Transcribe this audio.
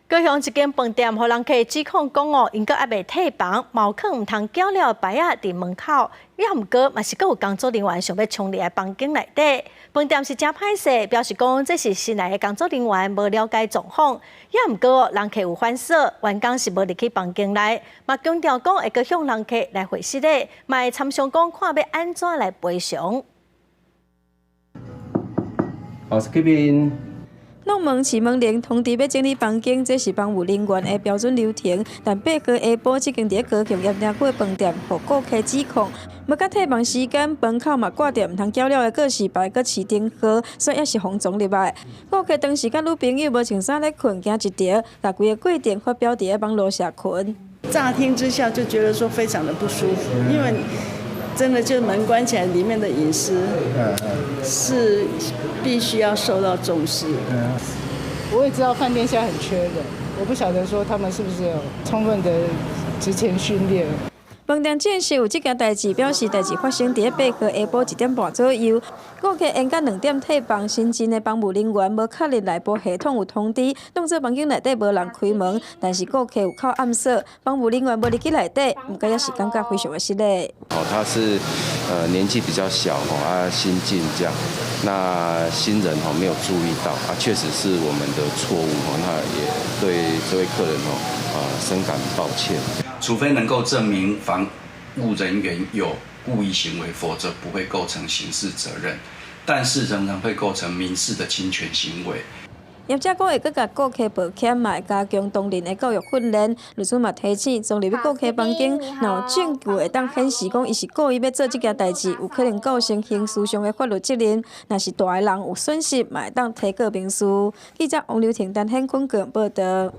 高雄一间饭店，互人客指控讲哦，因阁还未退房，毛放唔通缴了牌仔伫门口，也毋过嘛是阁有工作人员想要冲入来房间内底。饭店是真歹势，表示讲这是新来的工作人员无了解状况，也毋过人客有反锁，员工是无入去房间内，嘛强调讲会阁向人客来回失礼，嘛会参详讲看要安怎来赔偿。好，这边。 弄门启门铃通知要整理房间，这是房务人员的标准流程。但8号下晡即间伫高雄业订过的饭店，互顾客指控，要到退房时间，门口嘛挂着毋通缴了的告示牌，佮市灯号，所以也是防撞入来。顾客当时甲女朋友无穿衫咧困，惊一条，把规个过程发表伫网络社群。乍听之下就觉得说非常的不舒服，因为真的就门关起来，里面的隐私是必须要受到重视。我也知道饭店现在很缺人，我不晓得说他们是不是有充分的职前训练。饭店证实有这件代志，表示代志发生伫8号下晡1点半左右。顾客因到2点退房，新进的房务人员无确认内部系统有通知，当作房间内底无人开门，但是顾客有靠暗锁，房务人员无入去内底，不过也是感觉非常的失礼。他是年纪比较小新进这样，那新人没有注意到确实是我们的错误那也对这位客人深感抱歉。除非能够证明房务人员有故意行为，否则不会构成刑事责任，但是仍然会构成民事的侵权行为。业者讲会阁甲顾客保险，嘛会加强当人的教育训练。律师嘛提醒，从入去顾客房间，若有证据会当显示讲伊是故意要做这件代志，有可能构成刑事上的法律责任。若是大个人有损失，嘛会当提告民事。记者王柳婷、陈显坤个人报道。